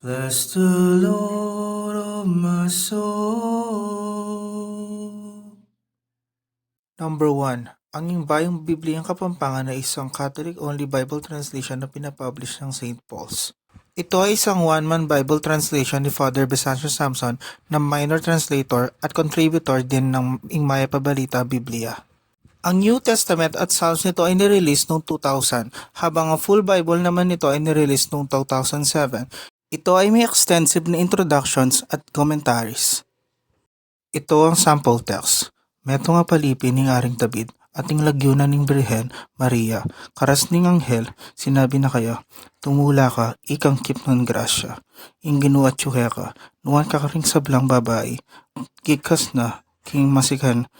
Bless the Lord of my soul. Number 1. Ang Imbayong Bibliyang Kapampangan ay isang Catholic-only Bible translation na pinapublish ng St. Paul's. Ito ay isang one-man Bible translation ni Father Besancio Samson na minor translator at contributor din ng Ingmaya Pabalita Biblia. Ang New Testament at Psalms nito ay nirelease noong 2000, habang ang full Bible naman nito ay nirelease noong 2007. Ito ay may extensive na introductions at commentaries. Ito ang sample text. Meto nga palipin ning aring David, ating lagyunan ning Birhen, Maria, karas ning anghel, sinabi na kaya, tumula ka, ikang kip ng grasya, ing ginuat yuhe ka, nuwan ka karing sablang babae, gikas na, king masikan,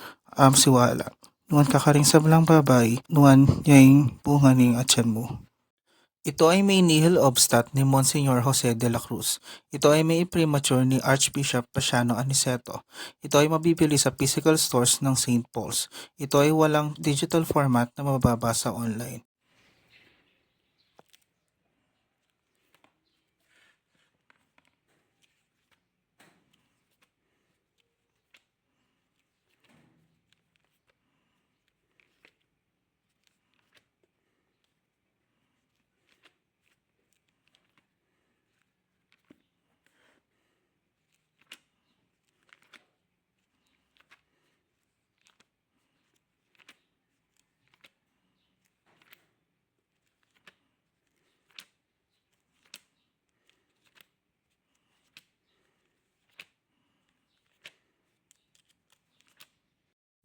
siwala, nuwan ka karing sablang babae, nuwan yaing bunga ning atyan mo. Ito ay may nihil obstat ni Monsignor Jose de la Cruz. Ito ay may premature ni Archbishop Pasiano Aniceto. Ito ay mabibili sa physical stores ng St. Paul's. Ito ay walang digital format na mababasa online.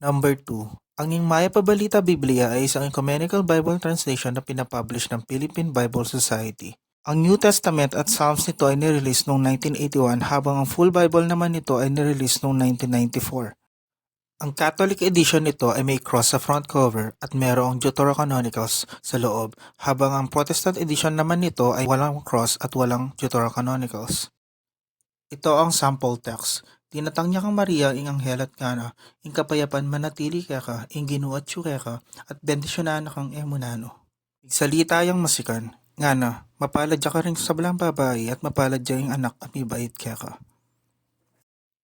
Number 2. Ang Ingmaya Pabalita Biblia ay isang ecumenical Bible translation na pinapublish ng Philippine Bible Society. Ang New Testament at Psalms nito ay nirelease noong 1981 habang ang full Bible naman nito ay nirelease noong 1994. Ang Catholic edition nito ay may cross sa front cover at merong Deuterocanonicals sa loob, habang ang Protestant edition naman nito ay walang cross at walang Deuterocanonicals. Ito ang sample text. Tinatang niya kang Maria, ing anghel at kana, ing kapayapan manatili ka, ing ginuat ka, at bendisyonan kang emunano. Salita yang masikan, ngana, mapalad ka rin sa balang babae at mapalad ing anak at mibait ka.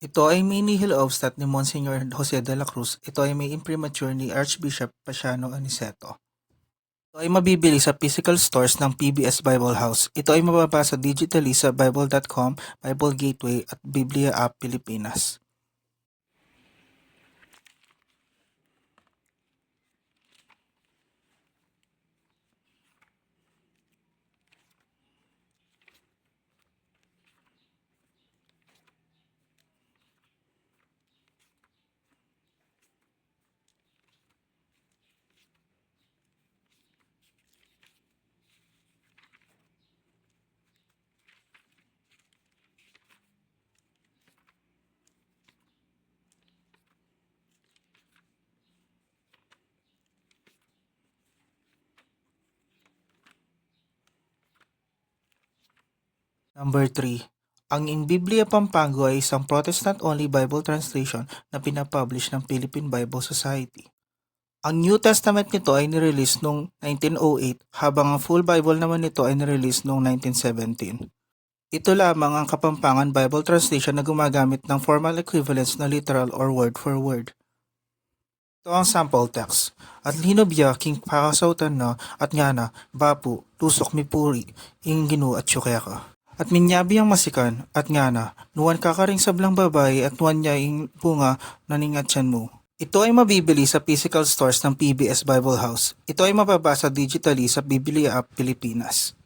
Ito ay may nihil obstat ni Monsignor Jose de la Cruz. Ito ay may imprimatur ni Archbishop Pasiano Aniceto. Ito ay mabibili sa physical stores ng PBS Bible House. Ito ay mababasa digitally sa Bible.com, Bible Gateway at Biblia App Pilipinas. Number 3. Ang Biblia Pampango ay isang Protestant-only Bible translation na pinapublish ng Philippine Bible Society. Ang New Testament nito ay nirelease noong 1908 habang ang full Bible naman nito ay nirelease noong 1917. Ito lamang ang Kapampangan Bible translation na gumagamit ng formal equivalence na literal or word for word. Ito ang sample text. At linobya king pakasautan na at nga na, bapu, tusok mi puri, ing ginu at syukeka. At minyabi ang masikan, at nga na, nuwan kakaring sablang babae at nuwan niya ing bunga naningatyan mo. Ito ay mabibili sa physical stores ng PBS Bible House. Ito ay mababasa digitally sa Biblia App Pilipinas.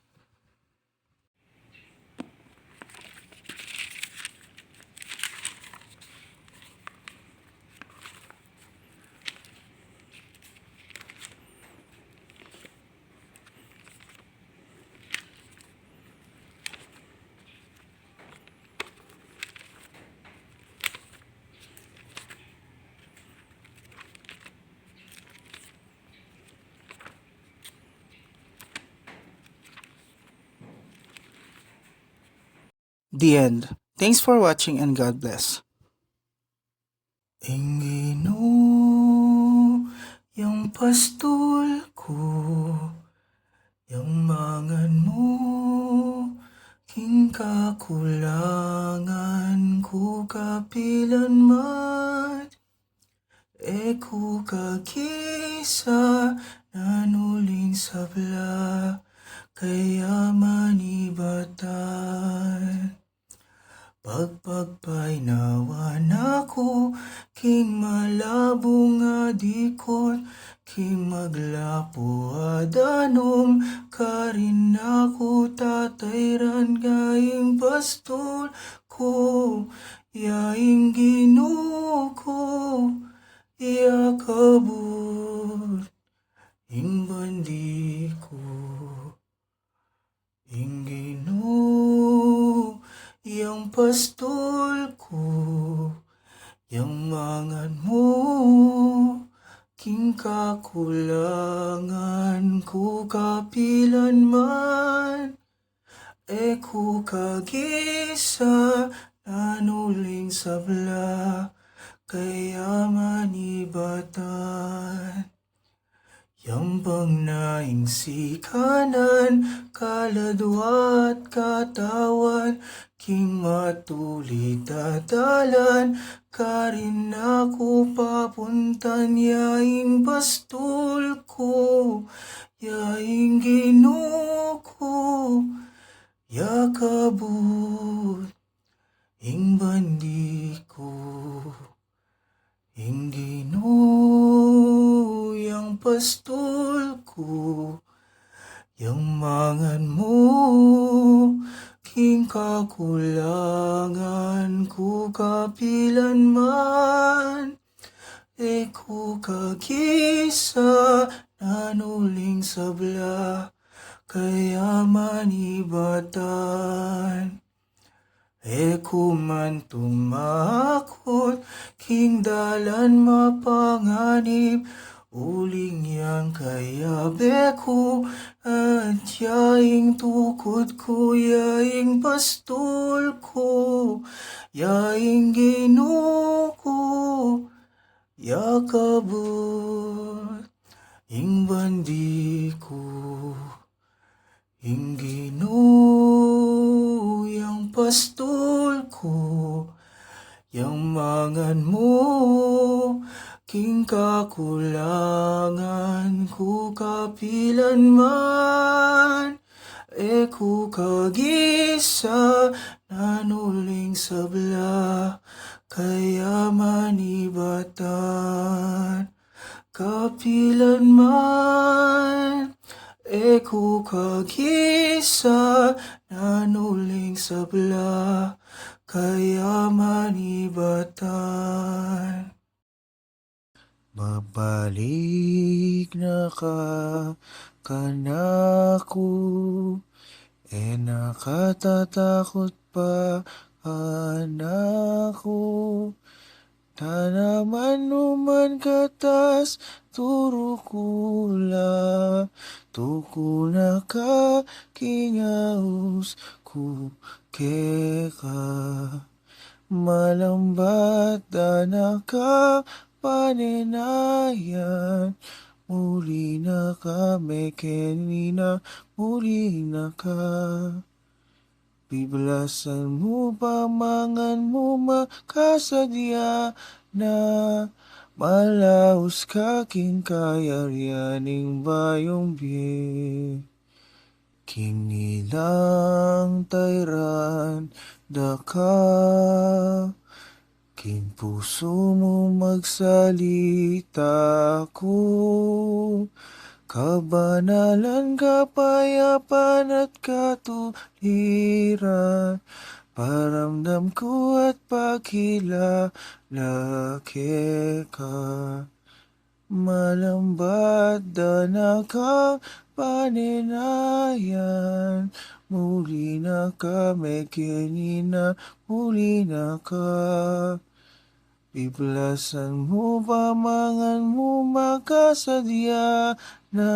The end. Thanks for watching and God bless. Ingino yung pastol ko, yung mangan mo, King kakulangan ku kapilanman, ku kagisa nanuling sabla, kaya manibatan. Pagpagpainawan ako, king malabo nga dikot, king maglapo adanom, karin ako tatayran gaing pastol ko, yaing Ginoo ko, yakabot, ing bandi ko. Ing Ginoo, yang pastol ko, yang mangan mo, king kakulangan ko kapilanman, ku kagisa nanuling sabla, kaya manibatan. Yambang naing sikanan, kaladwat katawan, king matulit dadalan, karin ako papuntan, yaing pastol ko, yaing Ginoo ko, yakabut, ing bandi ko. Ing Ginoo, yang pastol ko, yang mangan mo, king kakulangan ko kapilanman, ku kagisa nanuling sabla, kaya manibatan. Ku man tumakot, king dalan mapanganib, uling yang kayabe ko, at yaing tukod ko, yaing pastol ko, yaing Ginoo ko, yakabot, ing bandi ko. Ing Ginoo, yang pastol ko, yang mangan mo, king kakulangan ko kapilanman, ku kagisa nanuling sabla, kaya manibatan. Kapilanman, ku kagisa nanuling sabla, kaya manibatan. Babalik na ka kanako, nakatatakot pa anako. Tanaman numan katas turukula, tukuna ka kingaus ku keka. Malambat ka panenayan, muli na ka mekenina, muli na ka. Biblasan mo pamangan mo makasadya na, malaos ka king kayaryaning bayong biye. King ilang tayran daka, king puso mo magsalita ko, kabanalan, kapayapaan at katuliran, paramdam ko at pagkilalaki ka. Malambat kang panenayan, muli na ka mekenina, muli na ka. Biblasan mo pamangan mo makasadya na,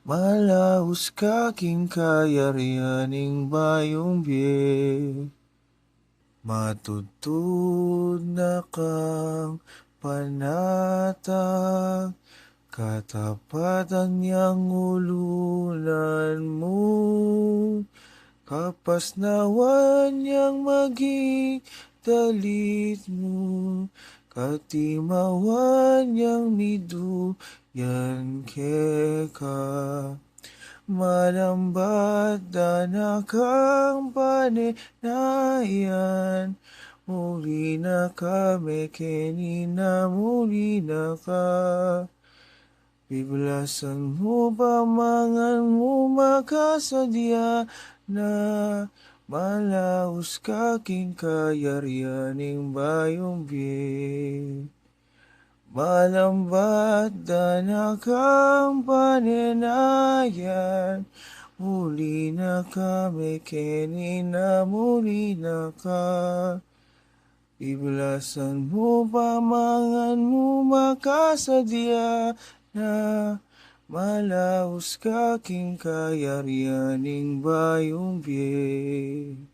malaos ka king kayaryaning bayong biye. Matutod na kang panatag, katapatan niyang ulunan mo, Hapas nawan yang maging dalit mo, katimawan yang miduyan keka. Malambat danakang paninayan, muli na kami kenina muli na ka. Biblasan mo pamangan mo makasadya na malaus kaking kayaryaning bayong biye. Malambat danakang paninayan, muli na kami kenina muli na ka. Iblasan mo pamangan mo makasadya na malaus kaking kayaryaning bayong biye.